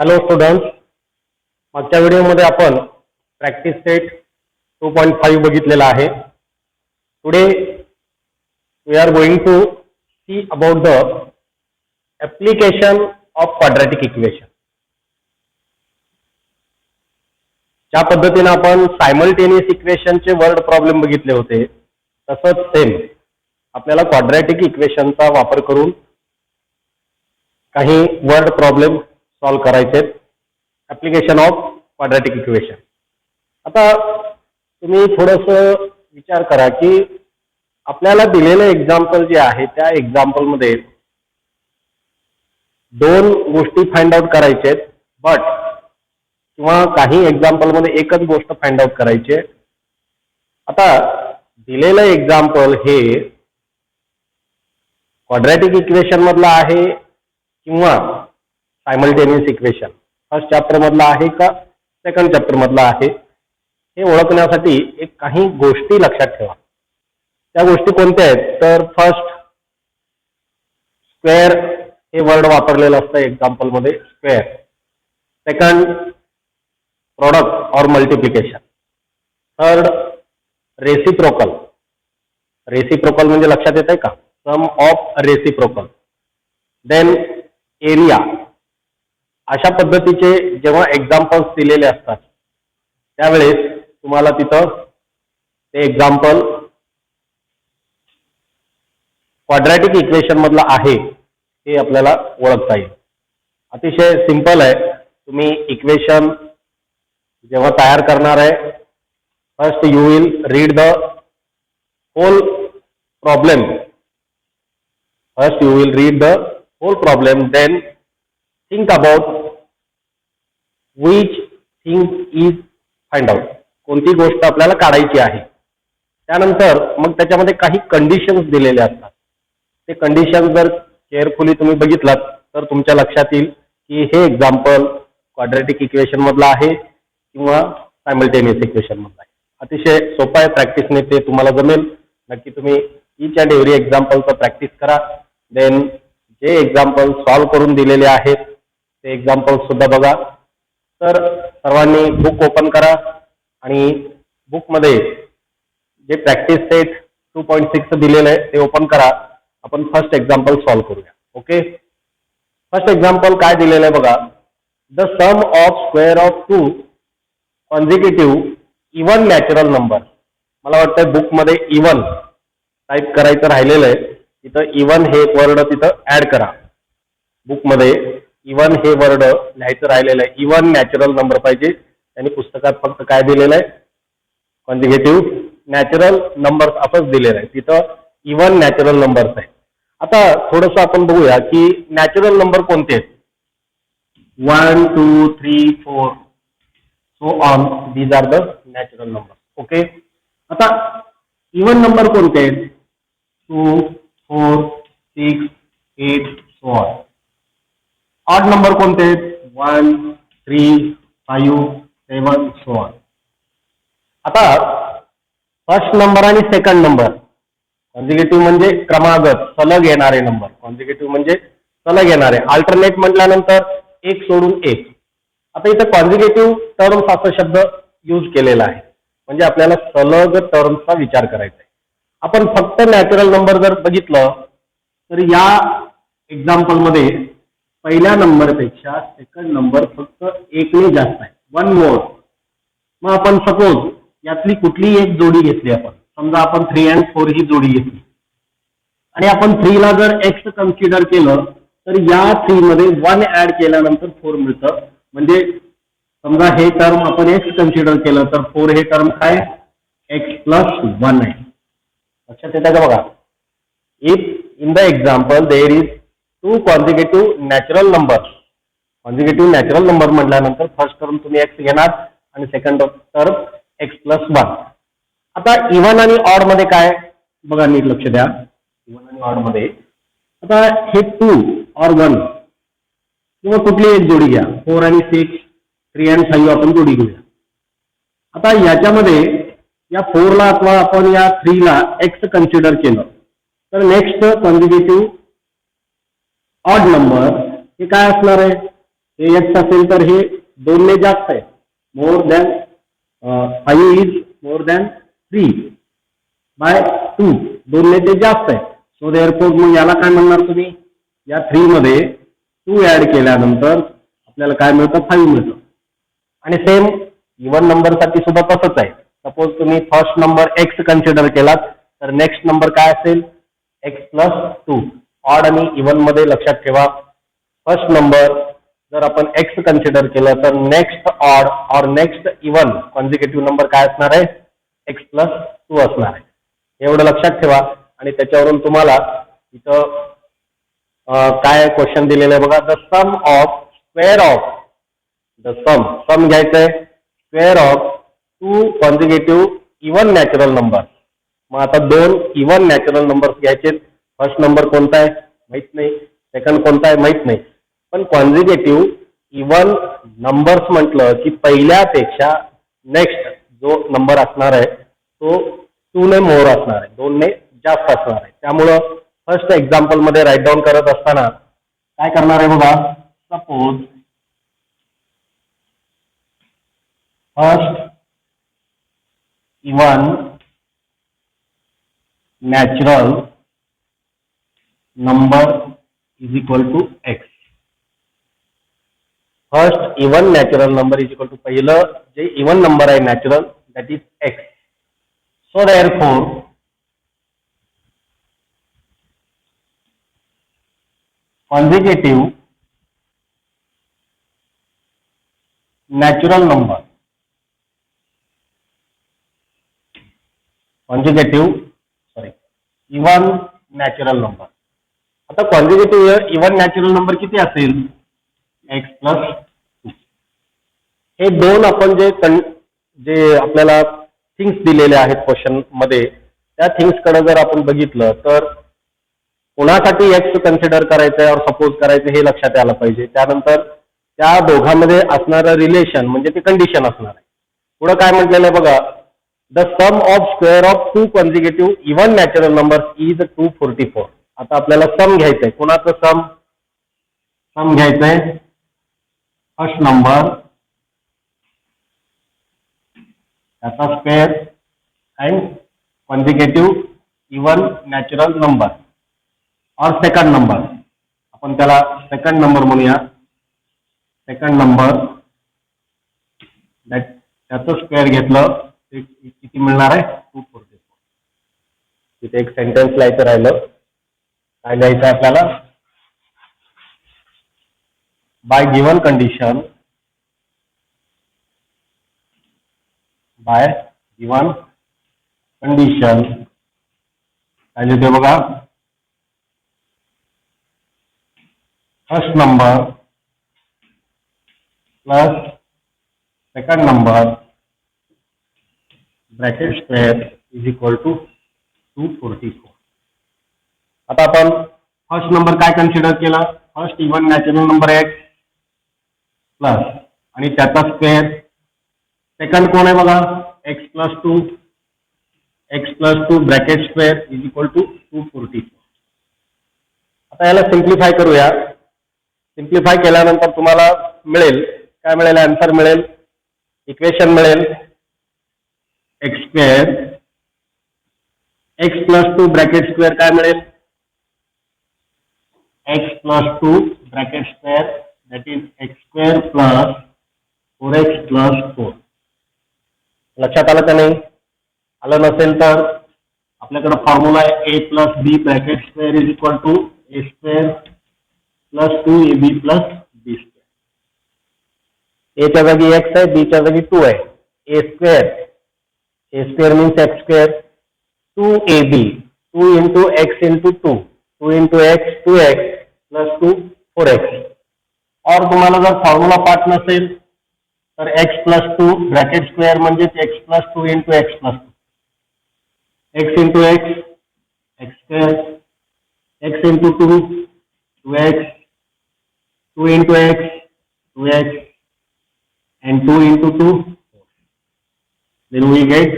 Hello students, मागच्या व्हिडिओमध्ये आपण प्रॅक्टिस सेट 2.5 बघितलेला आहे. Today we are going to see about the application of quadratic equation. ज्या पद्धतीने आपण सायमल्टेनियस इक्वेशनचे वर्ड प्रॉब्लेम बघितले होते, तसंच सेम आपल्याला क्वाड्रॅटिक इक्वेशनचा वापर करून काही वर्ड प्रॉब्लेम सॉल्व करायचे. Application of quadratic equation. आता तुम्ही थोडंसं विचार करा की आपल्याला दिलेलं एक्झाम्पल जे आहे त्या एक्झाम्पलमध्ये दोन गोष्टी फाइंड आउट करायचे, बट किंवा काही एक्झाम्पलमध्ये एकच गोष्ट फाइंड आउट करायची. आता दिलेलं एक्झाम्पल हे क्वाड्रॅटिक इक्वेशन मधलं आहे किंवा सायमल्टेनियस इक्वेशन फर्स्ट चॅप्टर मधला आहे का सेकंड चॅप्टर मधला आहे हे ओळखण्यासाठी एक काही गोष्टी लक्षात ठेवा. त्या गोष्टी कोणत्या आहेत तर फर्स्ट स्क्वेअर हे वर्ड वापरलेलं असतं एक्झाम्पल मध्ये, square. Second product or multiplication. Third reciprocal. Reciprocal म्हणजे लक्षात येत आहे का, sum of reciprocal. Then area. अशा पद्धतीचे जेव्हा एक्झाम्पल्स दिलेले असतात त्यावेळेस तुम्हाला तिथं ते एक्झाम्पल क्वाड्रॅटिक इक्वेशन मधला आहे हे आपल्याला ओळखता येईल. अतिशय सिंपल आहे. तुम्ही इक्वेशन जेव्हा तयार करणार आहे, first you will read the whole problem. First you will read the whole problem, then think about which thing is find out. कोणती गोष्ट आपल्याला काढायची आहे. त्यानंतर मग त्याच्यामध्ये काही कंडिशन्स दिलेले असतात. ते कंडिशन जर केअरफुली तुम्ही बघितलात तर तुमच्या लक्षात येईल की हे एक्झाम्पल क्वाड्रॅटिक इक्वेशन मधलं आहे किंवा सायमल्टेनियस इक्वेशन मधलं आहे. अतिशय सोपं आहे, प्रॅक्टिसने ते तुम्हाला जमेल. नक्की तुम्ही ईच अँड एव्हरी एक्झाम्पलचं प्रॅक्टिस करा. देन जे एक्झाम्पल सॉल्व करून दिलेले आहेत ते एक्झाम्पल सुद्धा बघा. तर सर्वांनी बुक ओपन करा आणि बुकमध्ये जे प्रॅक्टिस सेट 2.6 दिलेलं आहे ते ओपन करा. आपण फर्स्ट एक्झाम्पल सॉल्व करूया. ओके, फर्स्ट एक्झाम्पल काय दिलेलं आहे बघा. The sum of square of two consecutive even natural number. मला वाटतं बुकमध्ये इव्हन टाईप करायचं राहिलेलं आहे, तिथं इव्हन हे वर्ड तिथं ऍड करा. बुकमध्ये इव्हन हे वर्ड लिहायचं राहिलेलं आहे. इव्हन नॅचरल नंबर पाहिजे. त्यांनी पुस्तकात फक्त काय दिलेलं आहे, कॉन्झिक्युटिव्ह नॅचरल नंबर्स असंच दिलेलं आहे. तिथं इव्हन नॅचरल नंबर्स आहे. आता थोडंसं आपण बघूया की नॅचरल नंबर कोणते आहेत. 1, 2, 3, 4 so on, these are the natural number. Okay, आता इव्हन नंबर कोणते आहेत. 2, 4, 6, 8 सो ऑन. ऑड नंबर कोणते आहेत. 1, 3, 5, 7 सो ऑन. आता फर्स्ट नंबर आणि सेकंड नंबर कॉन्झिक्युटिव्ह म्हणजे क्रमागत सलग येणारे नंबर. कॉन्झिक्युटिव्ह म्हणजे सलग येणारे. अल्टरनेट म्हटल्यानंतर एक सोडून एक. आता इथं कॉन्झिक्युटिव्ह टर्म्स असा शब्द यूज केलेला आहे, म्हणजे आपल्याला सलग टर्म्सचा विचार करायचा आहे. आपण फक्त नॅचरल नंबर जर बघितलं तर या एक्झाम्पल मध्ये पहिल्या नंबरपेक्षा सेकंड नंबर फक्त एकने जास्त आहे, 1 मोर. मग आपण सपोज यातली कुठली एक जोडी घेतली. आपण समजा आपण 3 and 4 ही जोडी घेतली आणि आपण 3 ला जर एक्स कन्सिडर केलं तर या 3 मध्ये 1 ऍड केल्यानंतर 4 मिळतं. म्हणजे समजा हे टर्म आपण एक्स कन्सिडर केलं तर 4 हे टर्म काय, x+1 आहे. लक्षात येतं का बघा. If in the example there is 2 consecutive natural number. Consecutive natural number म्हटल्यानंतर फर्स्ट टर्म तुम्ही एक्स घेणार आणि सेकंड टर्म x+1. आता इव्हन आणि ऑड मध्ये काय बघा, नीट लक्ष द्या. इव्हन आणि ऑड मध्ये आता हे 2 और 1 किंवा कुठली एक जोडी घ्या. 4 आणि 6, 3 and 5 आपण जोडी घेऊया. आता याच्यामध्ये या 4 ला अथवा आपण या 3 ला एक्स कन्सिडर केलं तर नेक्स्ट कॉन्झिक्युटिव्ह ऑड नंबर हे काय असणार आहे. हे एक्स असेल तर हे 2 ने जास्त आहे. More than 5 is more than 3 by 2. 2 ने ते जास्त आहे. सो देअरफॉर मग याला काय म्हणणार तुम्ही, या 3 मध्ये 2 ऍड केल्यानंतर आपल्याला काय मिळतं, 5 मिळतं. आणि सेम इव्हन नंबर साठी सुद्धा तसंच आहे. सपोज तुम्ही फर्स्ट नंबर एक्स कन्सिडर केलात तर नेक्स्ट नंबर काय असेल, एक्स प्लस 2. ऑड आणि इव्हन मध्ये लक्षात ठेवा, फर्स्ट नंबर जर आपण एक्स कन्सिडर केलं तर नेक्स्ट ऑड और नेक्स्ट इव्हन कॉन्झिक्युटिव्ह नंबर काय असणार आहे, एक्स प्लस 2 असणार आहे. एवढं लक्षात ठेवा. आणि त्याच्यावरून तुम्हाला इथं काय क्वेश्चन दिलेलं आहे बघा, the sum of square of the sum घ्यायचंय square of 2 consecutive even natural number. मग आता 2 इव्हन नॅचरल नंबर्स घ्यायचे. फर्स्ट नंबर कोणता आहे माहित नाही, सेकंड कोणता आहे माहित नाही, पण कॉन्झिक्युटिव्ह इव्हन नंबर्स म्हटलं की पहिल्यापेक्षा नेक्स्ट जो नंबर असणार आहे तो 2 ने मोर असणार आहे, 2 ने जास्त असणार आहे. त्यामुळं फर्स्ट एक्झाम्पल मध्ये राईट डाऊन करत असताना काय करणार आहे बघा, suppose first even natural number is equal to x. First even natural number is equal to पहिलं जे इव्हन नंबर आहे natural that is x. So therefore consecutive natural number, even natural number. आता कॉन्झिक्युटिव्ह इव्हन नॅचरल नंबर किती असेल, x plus 2. हे दोन आपण जे आपल्याला थिंग्स दिलेले आहेत क्वेश्चन मध्ये त्या थिंग्स कडे जर आपण बघितलं तर कोणासाठी एक्स कन्सिडर करायचंय और सपोज करायचं हे लक्षात यायला पाहिजे. त्यानंतर त्या दोघांमध्ये असणारं रिलेशन म्हणजे ते कंडिशन असणार आहे. पुढे काय म्हटलेलं आहे बघा, the sum of square of 2 consecutive even natural numbers is 244. आता आपल्याला सम घ्यायचंय. कोणाचं सम घ्यायचंय, फर्स्ट नंबर त्याचा square and consecutive even natural number और सेकंड नंबर, आपण त्याला सेकंड नंबर म्हणूया. सेकंड नंबर त्याचं स्क्वेअर घेतलं ते किती मिळणार आहे, 244. तिथे एक सेंटेन्स लिहायचं राहिलं. काय लिहायचं आपल्याला, बाय गिवन कंडिशन, काय लिहिते बघा, first number plus second number bracket square is equal to 244. आता आपण फर्स्ट नंबर काय कन्सिडर केला, first even natural number x plus आणि त्याचा स्क्वेअर. सेकंड कोण आहे बघा, x plus 2 bracket square is equal to 244. आता याला सिम्प्लिफाय करूया. सिम्प्लिफाय केल्यानंतर तुम्हाला मिळेल काय मिळेल, आन्सर मिळेल, इक्वेशन मिळेल x square x plus 2 bracket square काय मिळेल, x plus 2 bracket square that is x square plus 4x plus 4. लक्षात आलं का नाही, आलं नसेल तर आपल्याकडे फॉर्म्युला आहे a plus B bracket square is equal to a square plus 2ab plus b square. A च्या जागी एक्स आहे, बी च्या जागी 2 आहे. A square means X square, 2ab 2 into x into 2 into X 2x plus 2 4x. और तुम्हाला जर formula पाठ नसेल तर एक्स प्लस 2 ब्रॅकेट स्क्वेअर म्हणजेच X plus 2 into x plus 2, X into x x square, x into 2 2x, 2 into X 2x and 2 into 2 4. Then we get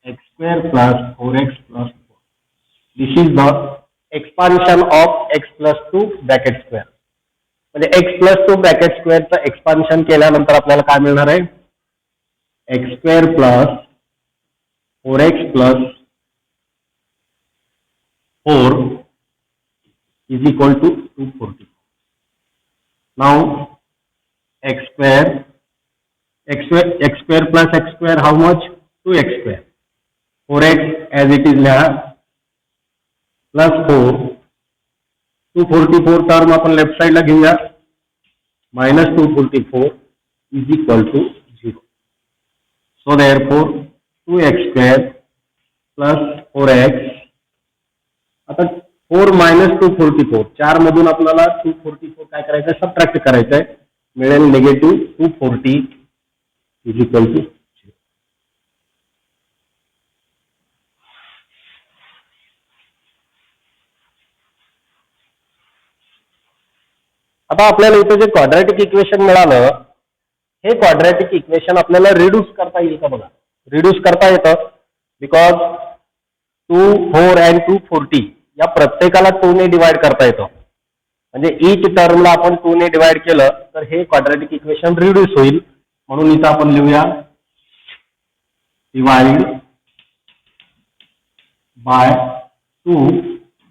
x square plus 4x plus 4. This is the expansion of x plus 2 bracket square. म्हणजे X plus two bracket स्क्वेअरचं expansion केल्यानंतर आपल्याला काय मिळणार आहे, X square plus 4x plus 4 is equal to 240. Now x square plus x square how much, 2x square, 4x as it is लिहा plus 4, 244 term आपण left साइडला घेऊया, minus 244 is equal to 0. So therefore 2x square plus 4x, आता 4 minus 244, 4 मधून आपल्याला 244 काय करायचं आहे, सबट्रॅक्ट करायचं आहे, मिळेल निगेटिव्ह 240 is equal to 0. आता आपल्याला इथे जे क्वाड्रॅटिक इक्वेशन मिळालं, हे क्वाड्रॅटिक इक्वेशन आपल्याला रिड्यूस करता येईल का बघा. रिड्यूस करता येतं, बिकॉज 2, 4 अँड 240 या प्रत्येकाला 2 ने डिवाइड करता येतं. म्हणजे ईच टर्मला आपण 2 ने डिवाइड केलं तर हे क्वाड्रॅटिक इक्वेशन रिड्यूस होईल. म्हणून इथं आपण लिहूया divide by 2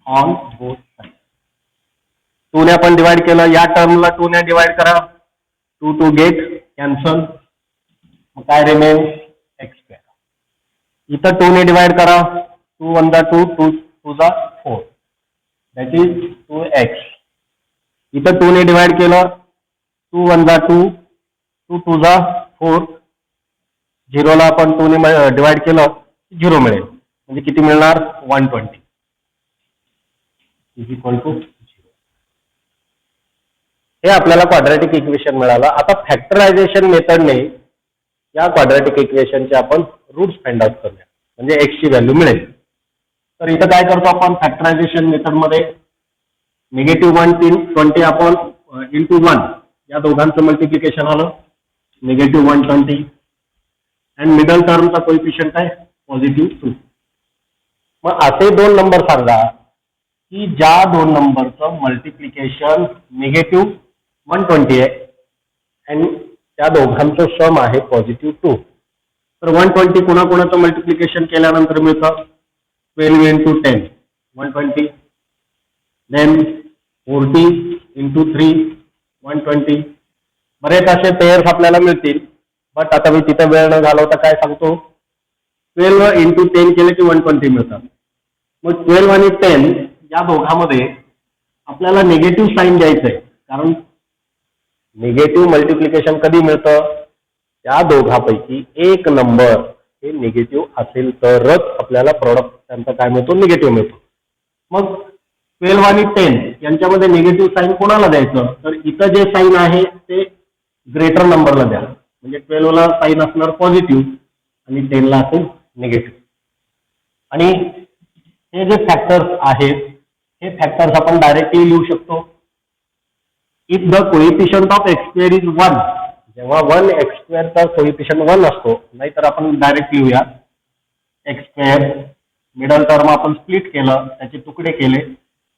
on both side. 2 ने आपण डिवाइड केलं, या टर्मला 2 ने डिवाइड करा, 2 टू गेट कॅन्सल, मग काय रिमेन एक्स स्क्वेअर. इथं 2 ने डिवाइड करा, 2 1 2, 2 2 4, दॅट इज 2x. इथं 2 ने डिवाइड केलं, 2 1 2, 2 2 4, 0 ला आपण 2 ने डिवाइड केलं 0 मिळेल, म्हणजे किती मिळणार 120 इज इक्वल टू 0. हे आपल्याला क्वाड्रॅटिक इक्वेशन मिळालं. आता फॅक्टरायझेशन मेथडने या क्वाड्रॅटिक इक्वेशनचे आपण रूट्स फाइंड आउट करूया, म्हणजे x ची व्हॅल्यू मिळेल. तर इथं काय करतो आपण फॅक्टरायझेशन मेथडमध्ये, निगेटिव्ह 120 आपण इंटू 1 या दोघांचं मल्टिप्लिकेशन आलं, निगेटिव्ह 120 अँड मिडल टर्मचा कोइफिशियंट आहे पॉझिटिव्ह 2. मग असे दोन नंबर सांगा की ज्या दोन नंबरचं मल्टिप्लिकेशन निगेटिव्ह 120 आहे आणि त्या दोघांचं सम आहे पॉझिटिव्ह 2. तर 120 कोणाकोणाचं मल्टिप्लिकेशन केल्यानंतर मिळतं 12 इंटू 10 120, देन 40 इंटू 3 120. बरेच असे पेयर्स आपल्याला मिळतील, बट आता मी तिथं वेळ न घालवता काय सांगतो, 12 इंटू 10 केले की 120 मिळतात. मग 12 आणि 10 या दोघांमध्ये आपल्याला निगेटिव्ह साईन द्यायचं आहे, कारण निगेटिव्ह मल्टिप्लिकेशन कधी मिळतं, या दोघांपैकी एक नंबर हे निगेटिव्ह असेल तरच आपल्याला प्रॉडक्ट त्यांचा काय मिळतो, निगेटिव्ह मिळतो. मग 12 आणि 10 यांच्यामध्ये निगेटिव्ह साईन कोणाला द्यायचं, तर इथं जे साईन आहे ते ग्रेटर नंबरला द्या, म्हणजे 12 ला साईन असणार पॉझिटिव्ह आणि 10 ला असेल निगेटिव्ह. आणि हे जे फॅक्टर्स आहेत हे फॅक्टर्स आपण डायरेक्टली लिहू शकतो. If the coefficient of x square is 1, जेव्हा 1 एक्स स्क्वेअरचा कोएफिशियंट 1 असतो, नाहीतर आपण डायरेक्ट लिहूया एक्स स्क्वेअर, मिडल टर्म आपण स्प्लिट केलं, त्याचे तुकडे केले,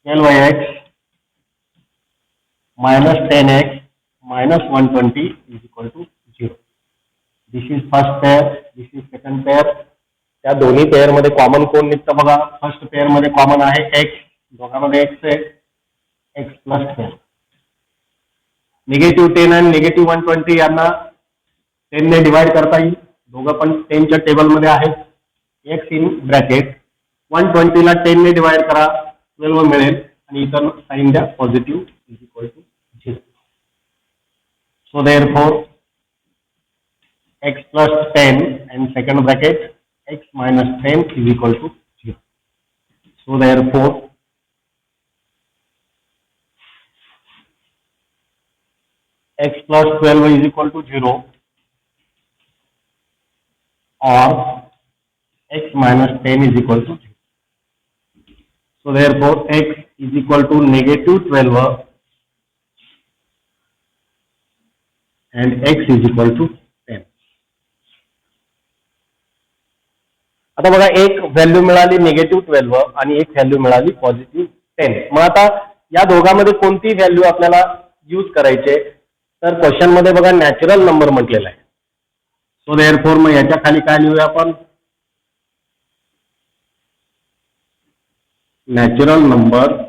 12x minus 10x minus 120 is equal to 0. This is first pair, this is second pair. त्या दोन्ही पेअर मध्ये कॉमन कोण निघतं बघा, फर्स्ट पेअर मध्ये कॉमन आहे x, दोघांमध्ये x आहे, x प्लस 10. निगेटिव्ह 10 आणि निगेटिव्ह 120 यांना 10 ने डिवाइड करता येईल, दोघं पण 10 च्या टेबल मध्ये आहेत, x इन ब्रॅकेट 120 ला 10 ने डिवाइड करा 12 मिळेल आणि इतर साइन द्या positive is equal to 0. So therefore x plus 10 and second bracket x minus 10 is equal to 0. So therefore x plus 12 is equal to 0 or x minus 10 is equal to 0. So therefore x is equal to negative 12 and x is equal to 10. आता बघा एक value मिळाली negative 12 आणि एक value मिळाली positive 10. मग आता या दोघांमध्ये कोणती व्हॅल्यू आपल्याला यूज करायचे. तर क्वेश्चन मध्ये बघा नॅचरल नंबर म्हटलेला आहे. सो देअरफॉर मग याच्या खाली काय लिहूया आपण, natural number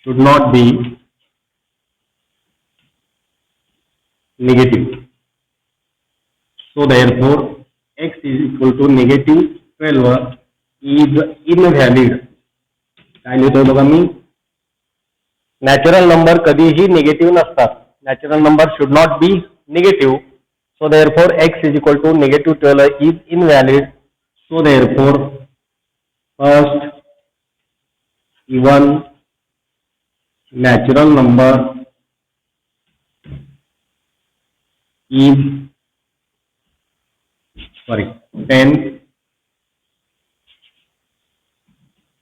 should not be negative. So therefore x is equal to negative 12 is invalid. काय लिहितोय बघा मी, नॅचरल नंबर कधीही निगेटिव्ह नसतात. Natural number should not be negative. So therefore x is equal to negative 12 is invalid. So therefore first even natural number is 10,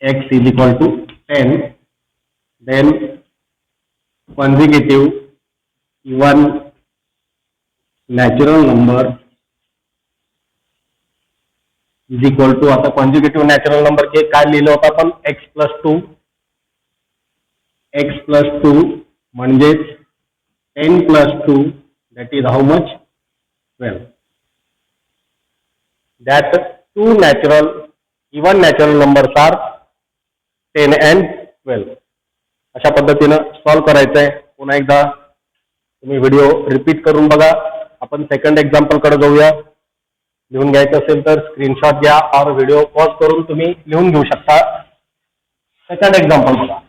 x is equal to 10, then consecutive even natural number is equal to, आता consecutive natural number के काय लिहिलं होतं आपण, x plus 2, x plus 2 म्हणजेच 10 plus 2 that is how much, 12. That two natural even natural numbers are 10 and 12. अशा पद्धतीनं solve करायचं आहे. पुन्हा एकदा तुम्ही व्हिडिओ रिपीट करून बघा. आपण सेकंड एक्झाम्पल कडे जाऊया. लिहून घ्यायचं असेल तर स्क्रीनशॉट घ्या और व्हिडिओ पॉज करून तुम्ही लिहून घेऊ शकता. सेकंड एक्झाम्पल बघा.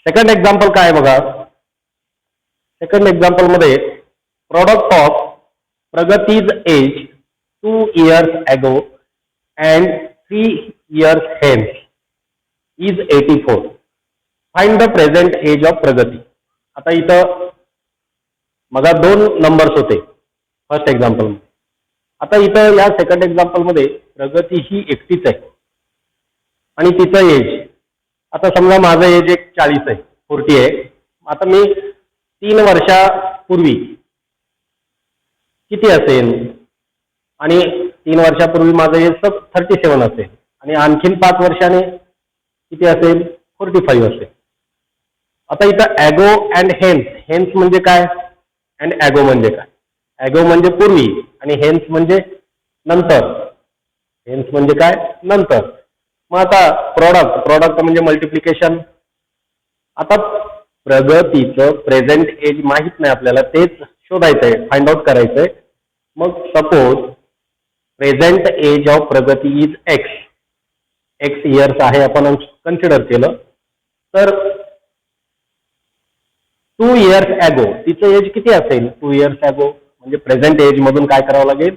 सेकंड एक्झाम्पल काय बघा. सेकंड एक्झाम्पल मध्ये product of Pragati's age 2 years ago and 3 years hence is 84. Find the present age of Pragati. आता इथं मगा दोन नंबर्स होते फर्स्ट एक्झाम्पल मध्ये. आता इथं या सेकंड एक्झाम्पल मध्ये प्रगती ही एकटीच आहे आणि तिचं एज, आता समजा माझं एज एक 40 आहे, 40 आहे. आता मी 3 वर्षापूर्वी किती असेल, आणि 3 वर्षापूर्वी माझं एज 37 असेल आणि आणखीन 5 वर्षाने किती असेल, 45 असेल. आता इथं ॲगो अँड हेन्स. हेन्स म्हणजे काय अँड ॲगो म्हणजे काय. ॲगो म्हणजे पूर्वी आणि हेन्स म्हणजे नंतर. हेन्स म्हणजे काय, नंतर. मग आता प्रोडक्ट म्हणजे मल्टिप्लिकेशन. आता प्रगतीचं प्रेझेंट एज माहित नाही आपल्याला, तेच शोधायचं आहे, फाइंड आउट करायचंय. मग suppose present age of Pragati is x years आहे आपण कन्सिडर केलं. तर 2 years ago तिचं एज किती असेल, 2 years ago म्हणजे प्रेझेंट एज मधून काय करावं लागेल,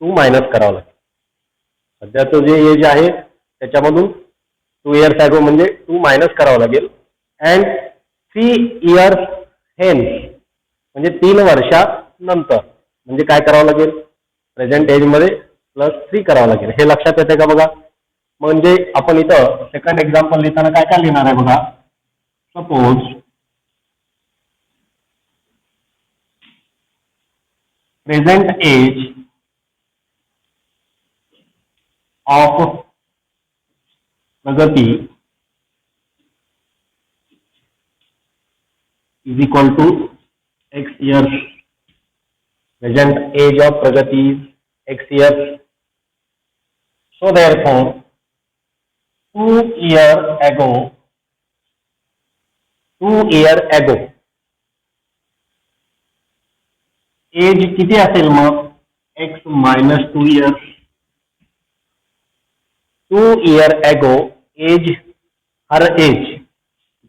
2 मायनस करावं लागेल. सध्याचं जे एज आहे त्याच्यामधून 2 years ago म्हणजे 2 मायनस करावं लागेल. अँड 3 years hence म्हणजे 3 वर्षानंतर म्हणजे काय करावं लागेल, प्रेझेंट एज मध्ये +3 करावं लागेल. हे लक्षात येते का बघा. म्हणजे आपण इथं सेकंड एक्झाम्पल लिहिताना काय काय लिहिणार आहे बघा. सपोज प्रेझेंट एज ऑफ प्रगती is equal to x years. Present age of Pragati is x years. So therefore 2 years ago age किती असेल मग, x minus 2 years. 2 years ago age, हर एज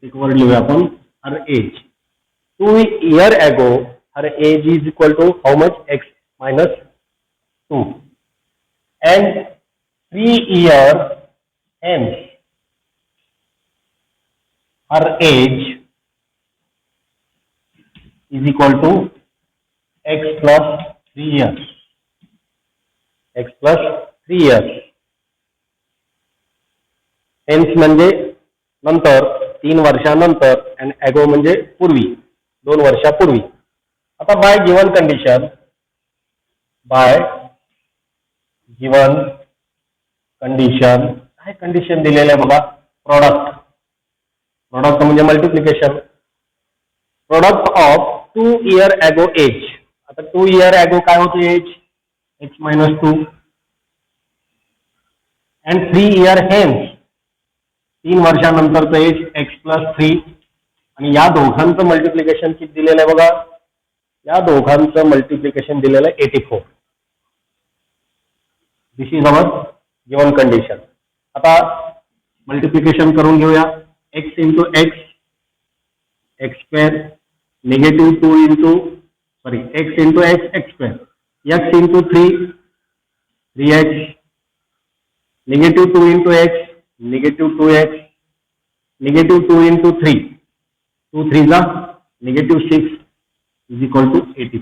एक वर्ड लिहूया आपण, हर age. 2 years ago her age is equal to how much, x minus 2. And 3 years hence her age is equal to x plus 3 years. X plus 3 years. Hence म्हणजे नंतर, 3 वर्षानंतर, and ago म्हणजे पूर्वी, 2 वर्षापूर्वी. आता बाय गिवन कंडिशन, काय condition दिलेलं आहे बघा. प्रोडक्ट म्हणजे multiplication. Product of 2 year ago age. आता 2 इयर ॲगो काय होतं age? X minus 2 and 3 year hence, 3 वर्षानंतरचं एज एक्स प्लस 3. आणि या दोघांचं मल्टिप्लिकेशन किती दिलेलं आहे बघा. या दोघांचं मल्टिप्लिकेशन दिलेलं आहे 84. This is our given condition. आता मल्टिप्लिकेशन करून घेऊया. X into x, x square, negative 2 into x into x, x square, x into 3, 3x, negative 2 into x, negative 2x, negative 2 into 3, 2 3 जा negative 6 is equal to 84.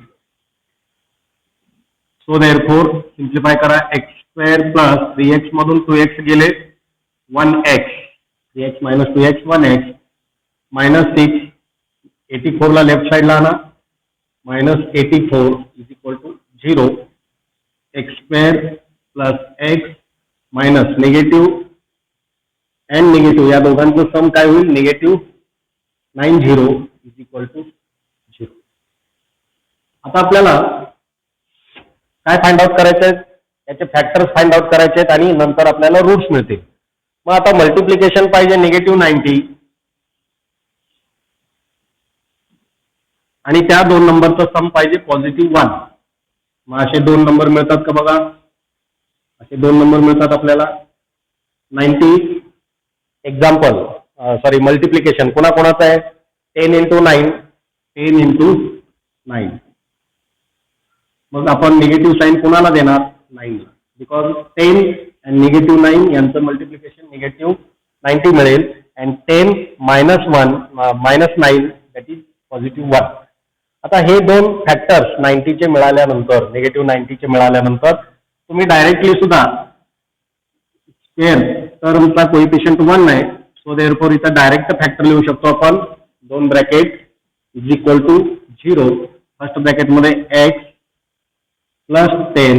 So therefore simplify करा. X square plus 3x मधून 2x गेले, 1x, 3x minus 2x, 1x, minus 6, 84 ला left साइडला आणा, minus 84 is equal to 0. X square plus x minus negative and negative, या दोघांचं sum काय होईल? Negative 90 is equal to 0. आता आपल्याला काय फाइंड आउट करायचे आहेत? याचे फॅक्टर्स फाइंड आउट करायचे आहेत आणि नंतर आपल्याला रूट्स मिळतील. मग आता मल्टिप्लिकेशन पाहिजे निगेटिव्ह 90 आणि त्या 2 नंबरचं सम पाहिजे पॉझिटिव्ह 1. मग असे 2 नंबर मिळतात का बघा. असे 2 नंबर मिळतात आपल्याला. 90 एक्झाम्पल मल्टिप्लिकेशन कोणाकोणाचं आहे? 10 इंटू 9, 10 इंटू 9. मग आपण निगेटिव्ह साईन कोणाला देणार? 9 ला. बिकॉज 10 अँड निगेटिव्ह 9 यांचं मल्टिप्लिकेशन निगेटिव्ह 90 मिळेल. And 10 minus 1 minus 9 that is positive 1. आता हे 2 फॅक्टर्स 90चे मिळाल्यानंतर, निगेटिव्ह 90चे मिळाल्यानंतर तुम्ही डायरेक्टली सुद्धा स्क्वेअर टर्मचा कोइफिशियंट 1 आहे. सो देअरफॉर इथं डायरेक्ट फॅक्टर लिहू शकतो आपण. 2 bracket is equal to 0. First ब्रॅकेटमध्ये X plus 10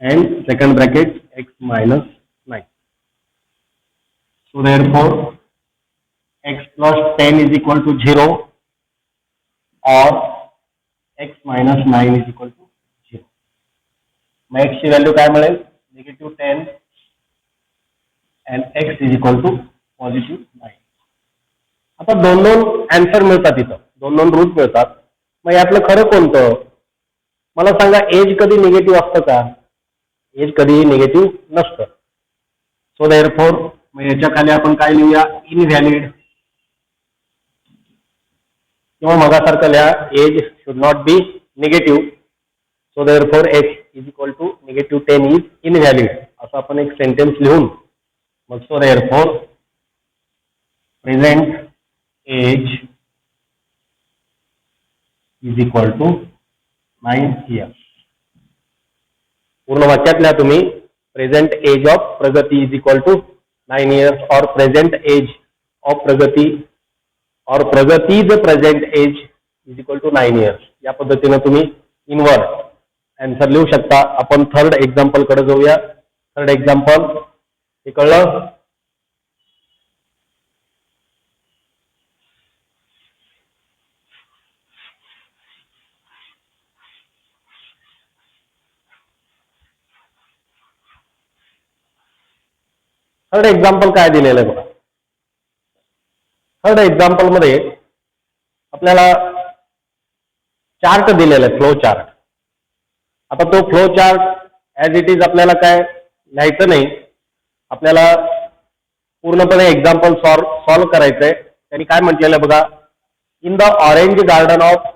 and second bracket x minus 9. So therefore x plus 10 is equal to 0 or x minus 9 is equal to 0. मग x ची value काय मिळेल? Negative 10 and x is equal to positive 9. आता 2 answer मिळतात इथं, 2 route मिळतात. मग यातलं खरं कोणतं? मला सांगा, एज कधी निगेटिव्ह असतं का? एज कधीही निगेटिव्ह नसतं. सो देअरफोर मग याच्या खाली आपण काय लिहूया? इनव्हॅलिड. किंवा मगासारखं लिहा, age should not be negative. So therefore X is equal to negative 10 is invalid. असं आपण एक सेंटेन्स लिहून मग so therefore present age is equal to 9 years. पूर्ण वाक्यात लिहा तुम्ही. Present age of Pragati is equal to 9 years और प्रेझेंट एज ऑफ प्रगती और Pragati's present age is equal to 9 years. या पद्धतीने तुम्ही इनवर्ड आन्सर लिहू शकता. आपण थर्ड एक्झाम्पल कडे जाऊया. थर्ड एक्झाम्पल हे कळलं? थर्ड एक्झाम्पल काय दिलेलं आहे बघा. थर्ड एक्झाम्पल मध्ये आपल्याला चार्ट दिलेला आहे, फ्लो चार्ट. आता तो flow chart as it is आपल्याला काय लिहायचं नाही, आपल्याला पूर्णपणे एक्झाम्पल सॉल्व्ह करायचंय. त्यांनी काय म्हटलेलं आहे बघा. In the orange garden of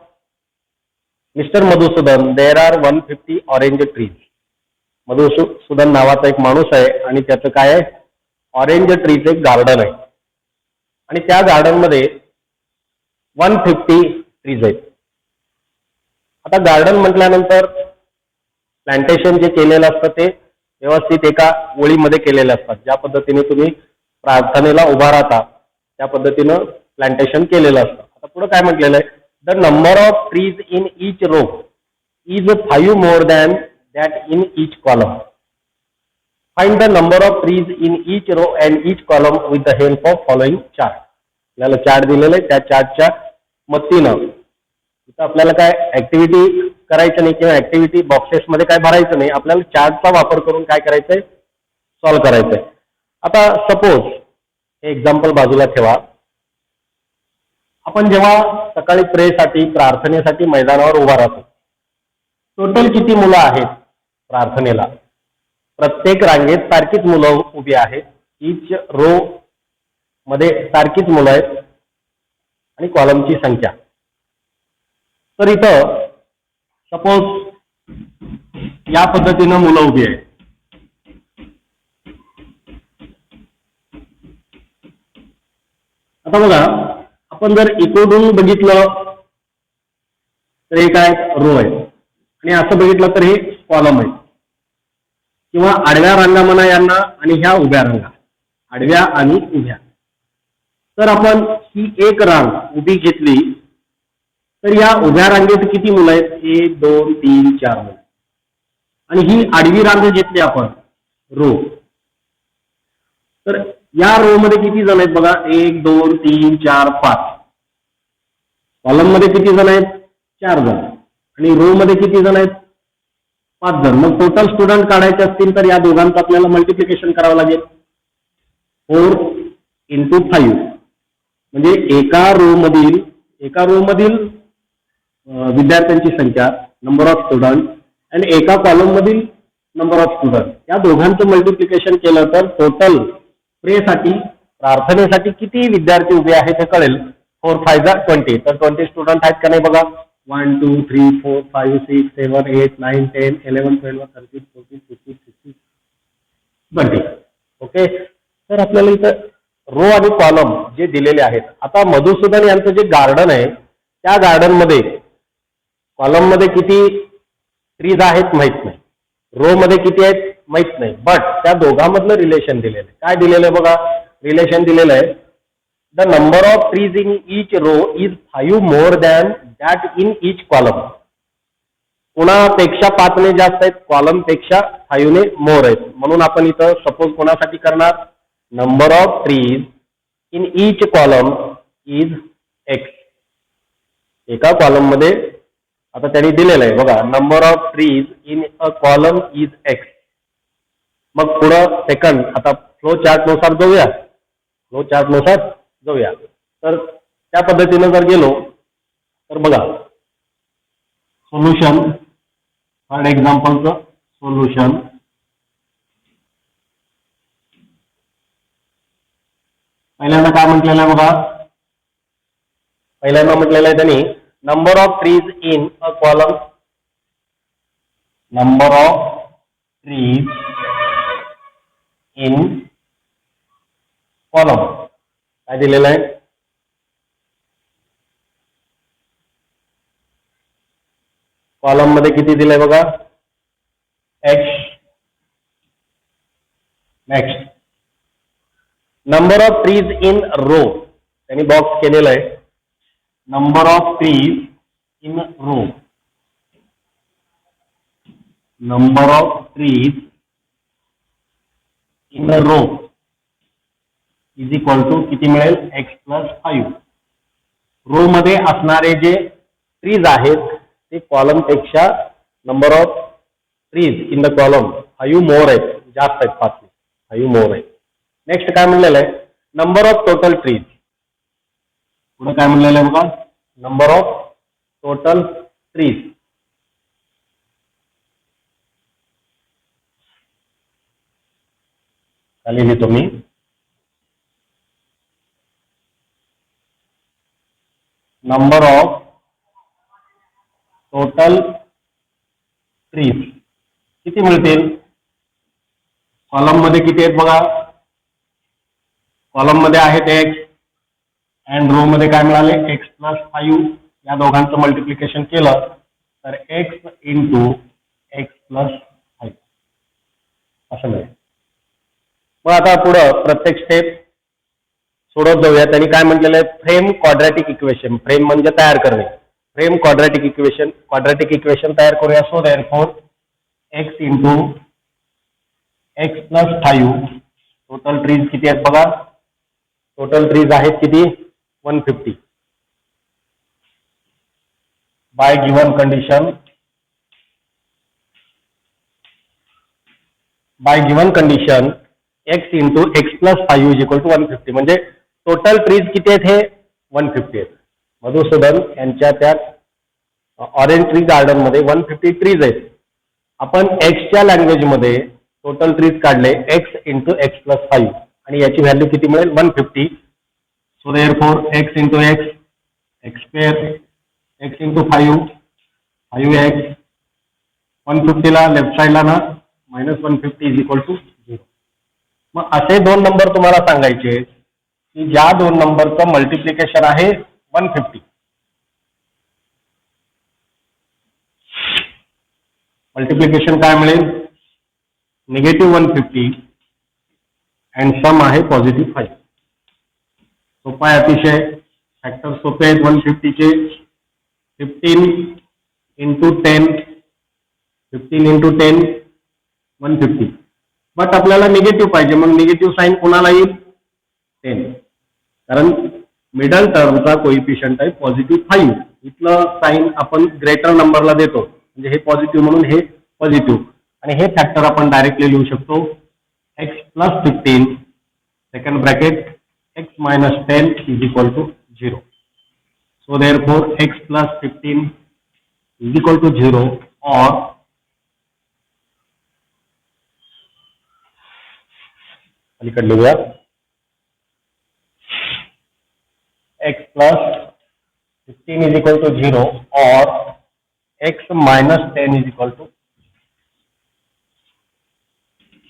mister Madhusudan there are 150 orange trees. Madhusudan नावाचा एक माणूस आहे आणि त्याचं काय आहे? ऑरेंज ट्रीचं एक गार्डन आहे आणि त्या गार्डन मध्ये 150 ट्रीज आहेत. आता गार्डन म्हटल्यानंतर प्लांटेशन जे केलेलं असतं ते व्यवस्थित एका ओळीमध्ये केलेले असतात. ज्या पद्धतीने तुम्ही प्रार्थनेला उभा राहता त्या पद्धतीनं प्लांटेशन केलेलं असतं. आता पुढे काय म्हटलेलं आहे, the number of trees in each row is 5 more than that in each column. Find the number of trees in each row and each column with the help of following chart. आपल्याला chart दिलेला आहे, त्या चार्टच्या मदतीनं इथं आपल्याला काय activity करायचं नाही किंवा ऍक्टिव्हिटी बॉक्सेस मध्ये काय भरायचं नाही, आपल्याला चार्टचा वापर करून काय करायचंय, सॉल्व्ह करायचंय. आता सपोज हे एक्झाम्पल बाजूला ठेवा. आपण जेव्हा सकाळी प्रेसाठी प्रार्थनेसाठी मैदानावर उभा राहतो, टोटल किती मुलं आहेत प्रार्थनेला? प्रत्येक रांगेत सारखीच मुलं उभी आहेत, ईच रो मध्ये सारखीच मुलं आहेत आणि कॉलमची संख्या. तर इथं सपोज या पद्धतीनं मुलं उभी आहेत. आता बघा, आपण जर इकडून बघितलं तर हे काय रो आहे आणि असं बघितलं तर हे कॉलम आहे, किंवा आडव्या रांगा म्हणा यांना आणि ह्या उभ्या रांगा, आडव्या आणि उभ्या. तर आपण ही एक रांग उभी घेतली तर या उभ्या रांगेत किती मुलं आहेत? 1 2 3 4 मुलं. आणि ही आडवी रांग घेतली आपण रो, तर या रो मध्ये किती जण आहेत बघा? 1 2 3 4 5. कॉलम मध्ये किती जण आहेत? 4 जण. आणि रो मध्ये किती जण आहेत? 5 जण. मग टोटल स्टुडंट काढायचे असतील तर या दोघांचं आपल्याला मल्टिप्लिकेशन करावं लागेल. 4 × 5 म्हणजे एका रो मधील विद्यार्थ्यांची संख्या, नंबर ऑफ स्टुडंट, आणि एका कॉलम मधील नंबर ऑफ स्टुडंट, या दोघांचं मल्टिप्लिकेशन केलं तर टोटल प्रेसाठी प्रार्थनेसाठी किती विद्यार्थी उभे आहेत हे कळेल. 4 5 20. तर 20 स्टुडंट आहेत का नाही बघा? 1 2 3 4 5 6 7 8 9 10 11 12 13 14 15 16 20. ओके. तर आपल्याला इथं रो आणि कॉलम जे दिलेले आहेत. आता मधुसूदन यांचं जे गार्डन आहे त्या गार्डन मध्ये कॉलम मध्ये किती ट्रीज आहेत माहित नाही, रो मध्ये किती आहेत माहित नाही, बट त्या दोघांमधलं रिलेशन दिलेलं आहे. काय दिलेलं आहे बघा? रिलेशन दिलेलं आहे, the number of trees in each row is 5 more than that in each column. कोणापेक्षा 5 ने जास्त आहेत, कॉलम पेक्षा 5 ने मोर आहेत. म्हणून आपण इथं सपोज कोणासाठी करणार, number of trees in each column is x. एका कॉलम मध्ये आता त्यांनी दिलेलं आहे बघा, number of trees in a column is x. मग पुढं सेकंड, आता फ्लो चार्ट नुसार जाऊया. तर त्या पद्धतीनं जर गेलो तर बघा, सोल्युशन, थर्ड एक्झाम्पलचं सोल्युशन. पहिल्यांदा काय म्हटलेलं आहे बघा? पहिल्यांदा म्हटलेलं आहे त्यांनी, number of trees in a column, number of trees in column काय दिलेलं आहे? कॉलम मध्ये किती दिलंय बघा? x. Next, number of trees in row, त्यांनी बॉक्स केलेला आहे, number of trees in row, number of trees in row is equal to किती मिळेल? x + 5. रो मध्ये असणारे जे ट्रीज आहेत ते कॉलम पेक्षा number of trees in the column 5 मोर आहेत, जास्त आहेत, 5 मोर आहेत. नेक्स्ट काय म्हणलेलं आहे? Number of total trees. पुढे काय म्हणलेलं आहे बघा? Number of total trees. खाली लिहितो मी, नंबर ऑफ टोटल ट्रीज किती मिळतील? कॉलम मध्ये किती आहेत बघा? कॉलम मध्ये आहेत x अँड रो मध्ये काय मिळाले? x + 5. या दोघांचं मल्टिप्लिकेशन केलं तर x × x प्लस 5 असं मिळेल. मग आता पुढं प्रत्येक स्टेप सोडत जाऊया. त्यांनी काय म्हटलेलं आहे, फ्रेम क्वाड्रॅटिक इक्वेशन. फ्रेम म्हणजे तयार करणे. फ्रेम क्वाड्रॅटिक इक्वेशन तयार करूया. So therefore x into x plus 5 total trees किती आहेत बघा. टोटल ट्रीज आहेत किती 150. By given condition x into x plus 5 is equal to 150. म्हणजे टोटल ट्रीज किती आहेत हे 150 आहेत. मधुसूदन यांच्या त्या ऑरेंज ट्री गार्डन मध्ये 150 ट्रीज आहेत. आपण एक्सच्या लँग्वेजमध्ये टोटल ट्रीज काढले एक्स इंटू एक्स प्लस 5 आणि याची व्हॅल्यू किती मिळेल 150. So therefore x into x x square x into 5 X 150ला लेफ्ट साईडला ना -150 इज इक्वल टू 0. मग असे दोन नंबर तुम्हाला सांगायचे की ज्या दोन नंबरचं मल्टिप्लिकेशन आहे 150. मल्टिप्लिकेशन काय मिळेल -150 अँड सम आहे +5. सोपा आहे अतिशय. फॅक्टर सोपे आहेत 150चे. 15 इंटू 10 150. बट आपल्याला निगेटिव्ह पाहिजे. मग निगेटिव्ह साईन कोणाला येईल 10. कारण मिडल टर्मचा कोइफिशियंट आहे +5. इथलं साईन आपण ग्रेटर नंबरला देतो म्हणजे हे पॉझिटिव्ह म्हणून हे पॉझिटिव्ह. आणि हे फॅक्टर आपण डायरेक्टली लिहू शकतो x plus 15 second bracket x minus 10 is equal to 0. So therefore x plus 15 is equal to 0 और अलीकडे लिहूया x plus 15 is equal to 0 or x minus 10 is equal to.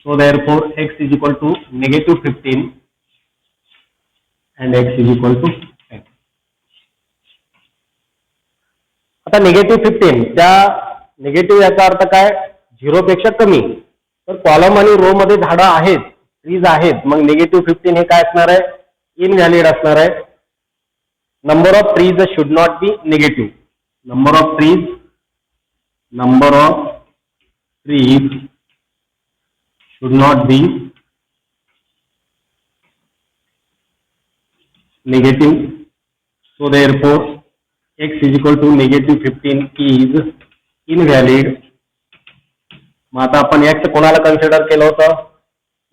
So therefore x is equal to -15 and x is equal to 10. आता -15 त्या negative याचा अर्थ काय 0 पेक्षा कमी. तर कॉलम आणि रो मध्ये झाडं आहेत ट्रीज आहेत. मग -15 हे काय असणार आहे इनव्हॅलिड असणार आहे. Number of trees should not be negative. Number of trees should not be negative. So therefore x is equal to -15 is invalid. मग आता आपण x कोणाला कन्सिडर केलं होतं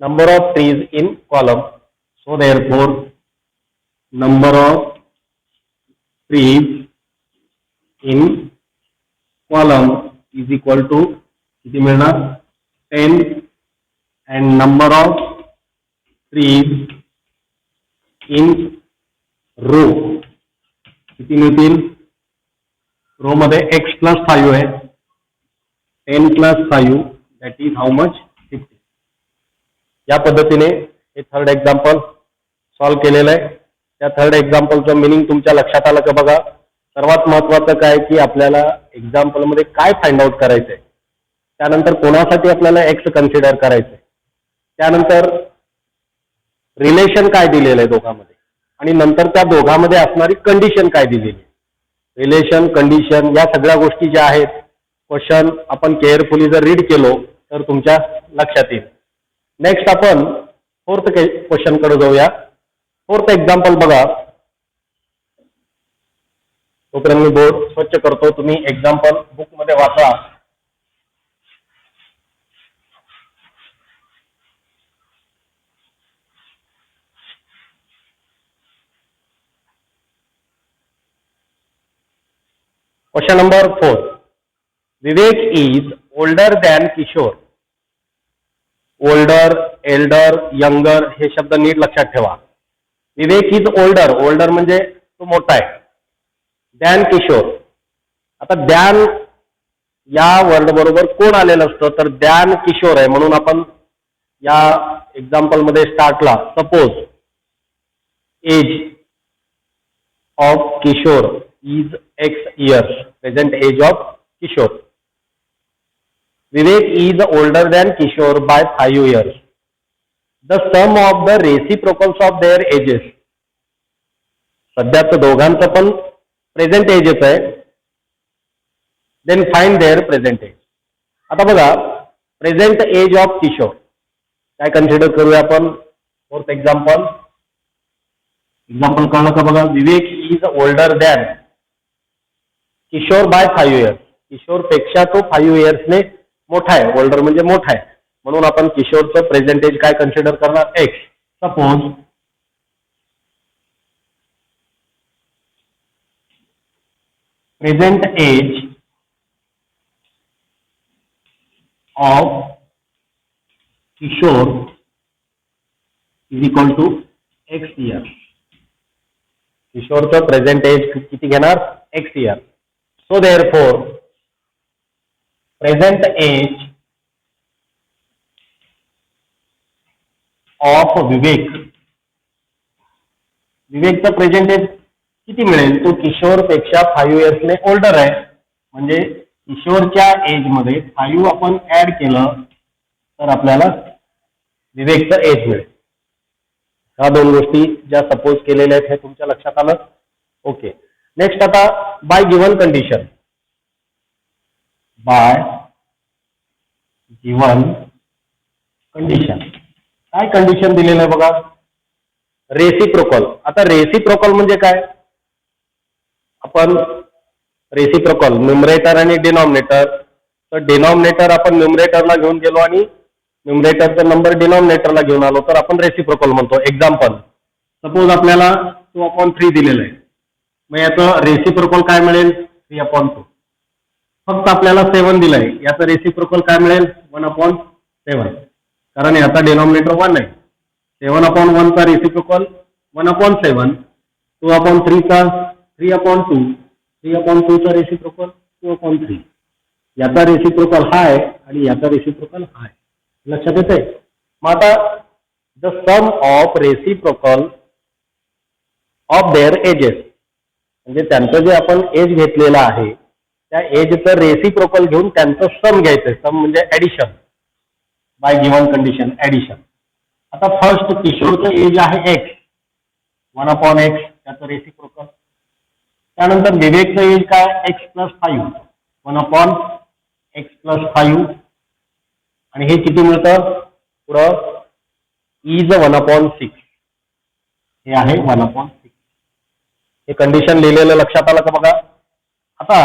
number of trees in column. So therefore number of trees in column is equal to किती मिळणार 10 and number of trees in row किती मिळतील. रो मध्ये x plus 5 आहे 10 plus 5 that is how much 50. या पद्धतीने हे थर्ड एक्झाम्पल सॉल्व्ह केलेलं आहे. त्या थर्ड एक्झाम्पलचं मिनिंग तुमच्या लक्षात आलं का बघा. सर्वात महत्वाचं काय की आपल्याला एक्झाम्पल मध्ये काय फाइंड आउट करायचंय, त्यानंतर कोणासाठी आपल्याला एक्स कन्सिडर करायचंय, त्यानंतर रिलेशन काय दिलेलं आहे दोघांमध्ये, आणि नंतर त्या दोघांमध्ये असणारी कंडिशन काय दिलेली आहे. रिलेशन कंडिशन या सगळ्या गोष्टी ज्या आहेत क्वेश्चन आपण केअरफुली जर रीड केलो तर तुमच्या लक्षात येईल. नेक्स्ट आपण फोर्थ क्वेश्चन कडे जाऊया. फोर्थ एक्झाम्पल बघा. तोपर्यंत मी बोर्ड स्वच्छ करतो, तुम्ही एक्झाम्पल बुक मध्ये वाचा. Question number 4. Vivek is older than Kishore. Older, elder, younger हे शब्द नीट लक्षात ठेवा. विवेक इज ओल्डर, ओल्डर म्हणजे तो मोठा आहे. दॅन किशोर, आता दॅन या वर्ड बरोबर कोण आलेलं असतं तर दॅन किशोर आहे, म्हणून आपण या एक्झाम्पल मध्ये स्टार्टला suppose age of Kishore is X years, present age of Kishore. Vivek is older than Kishore by 5 years. The sum of the reciprocals of their ages. सध्याचं दोघांचं पण प्रेझेंट एजच आहे. Then find their present age. आता बघा, present age of Kishore काय consider करूया आपण. फोर्थ एक्झाम्पल कळलं का बघा. Vivek is older than Kishore by 5 years. किशोर पेक्षा तो 5 yearsने मोठा आहे. ओल्डर म्हणजे मोठा आहे, म्हणून आपण किशोरचं प्रेझेंट एज काय कन्सिडर करणार, X. Suppose present age of Kishore is equal to X year. किशोरचं प्रेझेंट एज किती घेणार, X year. So therefore present age of Vivek. विवेकचं प्रेझेंट एज किती मिळेल, तो किशोर पेक्षा 5 yearsने ओल्डर आहे, म्हणजे किशोरच्या एज मध्ये 5 आपण ऍड केलं तर आपल्याला विवेकचं एज मिळेल. ह्या दोन गोष्टी ज्या सपोज केलेल्या आहेत हे तुमच्या लक्षात आलं. ओके. नेक्स्ट आता by given condition. By given condition काय कंडिशन दिलेलं आहे बघा, रेसिप्रोकल. आता रेसिप्रोकल म्हणजे काय, आपण रेसिप्रोकल न्यूमरेटर आणि डिनॉमिनेटर. तर डिनॉमिनेटर आपण न्यूमरेटरला घेऊन गेलो आणि न्यूमरेटरचा नंबर डिनॉमिनेटरला घेऊन आलो तर आपण रेसिप्रोकल म्हणतो. एक्झाम्पल, सपोज आपल्याला 2/3 दिलेलं आहे, मग याचं रेसिप्रोकल काय मिळेल, 3/2. फक्त आपल्याला 7 दिलंय, याचं रेसिप्रोकल काय मिळेल, 1/7. कारण याचा डिनॉमिनेटर 1 आहे. 7/1 चा रेसिप्रोकल 1/7. 2/3 चा 3/2. 3/2 चा रेसिप्रोकल 2/3. याचा रेसिप्रोकल हा आहे आणि याचा रेसिप्रोकल हा आहे. लक्षात येते. मग आता the sum of reciprocal of their ages, म्हणजे त्यांचं जे आपण एज घेतलेलं आहे त्या एजचं रेसिप्रोकल घेऊन त्यांचं सम घ्यायचं. सम म्हणजे addition. By given condition addition. आता फर्स्ट किशोरचं एज आहे एक्स, 1/x त्याचं रेसिप्रोकल. त्यानंतर विवेकचं एज काय, x+5, 1/x+5. आणि हे किती मिळतं पुढं, इज 1/6. हे आहे 1/6. हे कंडिशन लिहिलेलं लक्षात आलं का बघा. आता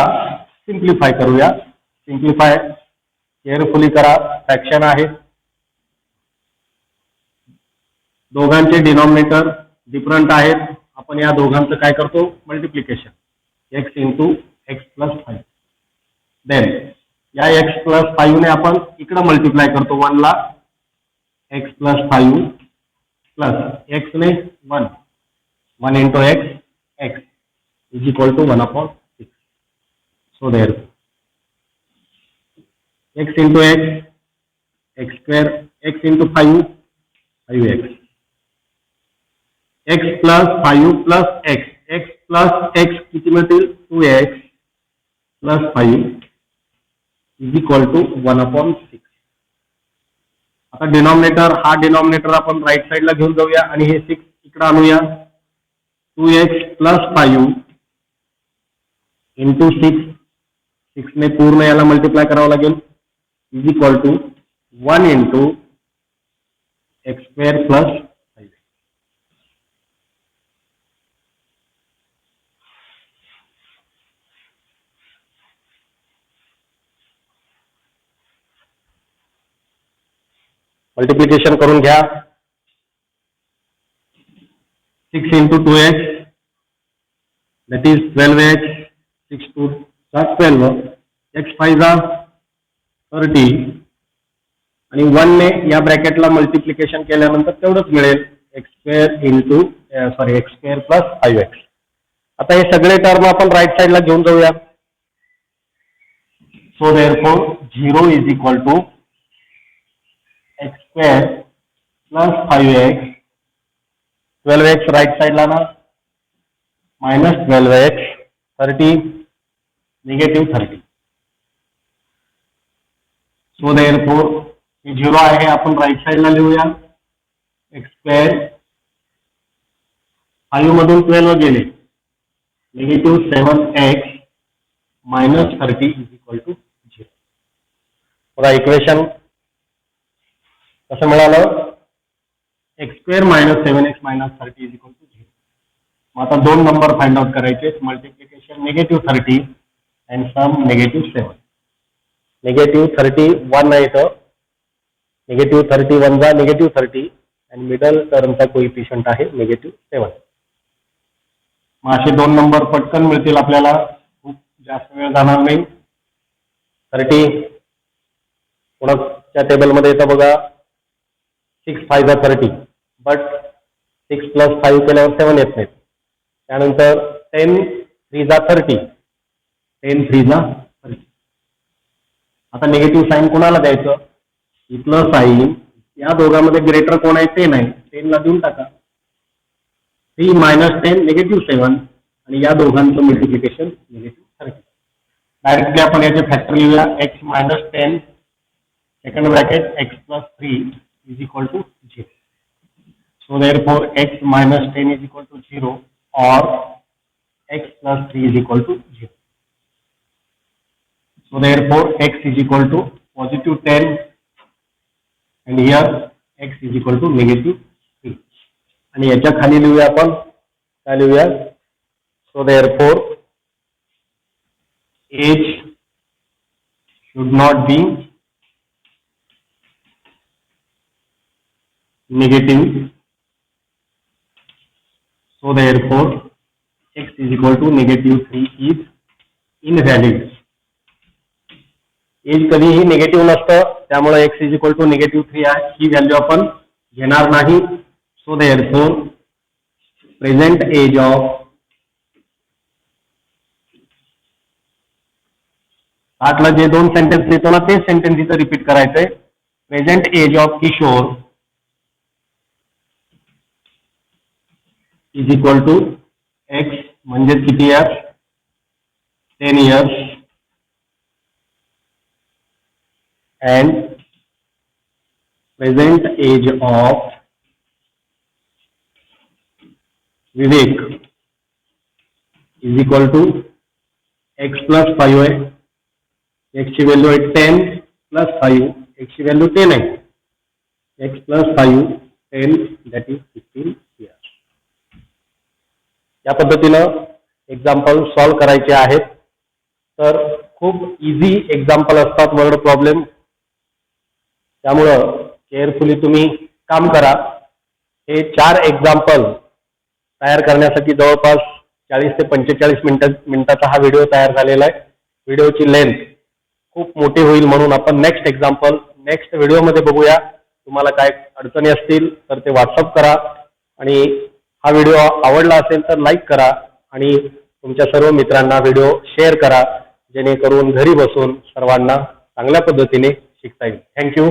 सिम्प्लिफाय करूया. सिम्प्लिफाय केअरफुली करा. फ्रॅक्शन आहे, दोघांचे डिनॉमिनेटर डिफरंट आहेत. आपण या दोघांचं काय करतो, multiplication. x into x+5. Then या x+5 ने आपण इकडे मल्टिप्लाय करतो 1 ला. x+5 प्लस x ने 1 into x is equal to 1/6. So there x into x² x into 5 5x. x+5 plus x plus x किती मिळतील, 2x plus 5 is equal to 1/6. आता डिनॉमिनेटर, हा डिनॉमिनेटर आपण राईट साईडला घेऊन जाऊया आणि हे 6 इकडे आणूया. 2x plus 5 into 6. 6 ने पूर्ण याला मल्टिप्लाय करावं लागेल, is equal to 1 into x² plus 5. Multiplication करून घ्या. 6 into 2x that is 12x. 6 2 12, x5 30 आणि 1 ने या ब्रॅकेटला मल्टिप्लिकेशन केल्यानंतर तेवढंच मिळेल, x² प्लस 5x. आता हे सगळे टर्म आपण राईट साईडला घेऊन जाऊया. So therefore 0 is equal to x² plus 5x. 12x right साईडला ना, minus 12x 30 negative 30. So therefore हे 0 आहे, आपण राईट साईडला लिहूया. एक्स स्क्वेअर 5 मधून 12 गेले, -7x -30 इज इक्वल टू 0. बघा इक्वेशन कसं मिळालं, x square -7x -30 is equal to 0. मग आता दोन नंबर फाइंड आउट करायचे, मल्टिप्लिकेशन -30 अँड सम -7. -30 1 आहे, तर -30 1 जा -30 आणि मिडल टर्मचा कोइफिशियंट आहे -7. मग असे दोन नंबर पटकन मिळतील आपल्याला, खूप जास्त वेळ जाणार नाही. 30 कोणाच्या टेबलमध्ये येतं बघा, 6 5 जा 30, बट 6 + 5 केल्यावर 7 येत नाहीत. त्यानंतर 10 3 जा 30, 10 3 जा 30. आता निगेटिव्ह साईन कोणाला द्यायचं, इथलं साईन या दोघांमध्ये ग्रेटर कोण आहे 10 आहे, 10 ला देऊन टाका. 3 - 10 -7 आणि या दोघांचं मल्टिप्लिकेशन -30. डायरेक्टली आपण याचे फॅक्टर लिहूया. x - 10 second bracket x + 3 is equal to 0. So therefore x - 10 is equal to 0 और x + 3 is equal to 0. So therefore x is equal to +10 and here x is equal to -3. आणि याच्या खाली लिहूया आपण, काय लिहूया, so therefore age should not be negative. So therefore x is equal to -3 is invalid. Age कधीही negative नसतं, त्यामुळे x इज इक्वल टू -3 आहे, ही व्हॅल्यू आपण घेणार नाही. So therefore present age of आतला जे दोन सेंटेन्स लिहितो ना तेच सेंटेन्स इथं रिपीट करायचंय. Present age of Kishore is equal to x म्हणजे किती years, 10 years, and present age of Vivek is equal to x plus 5 है, x की वैल्यू है 10 plus 5, x की वैल्यू 10 है, x plus 5 10 that is 15 years. या पद्धतीनं एक्झाम्पल सॉल्व करायचे आहेत. तर खूप इझी एक्झाम्पल असतात वर्ड प्रॉब्लेम, त्यामुळं केअरफुली तुम्ही काम करा. हे 4 एक्झाम्पल तयार करण्यासाठी जवळपास 40 ते 45 मिनिटाचा हा व्हिडिओ तयार झालेला आहे. व्हिडिओची लेंथ खूप मोठी होईल म्हणून आपण नेक्स्ट एक्झाम्पल नेक्स्ट व्हिडिओमध्ये बघूया. तुम्हाला काय अडचणी असतील तर ते व्हॉट्सअप करा आणि हा व्हिडिओ आवडला असेल तर लाईक करा आणि तुमच्या सर्व मित्रांना व्हिडिओ शेअर करा, जेणेकरून घरी बसून सर्वांना चांगल्या पद्धतीने शिकता येईल. थँक्यू.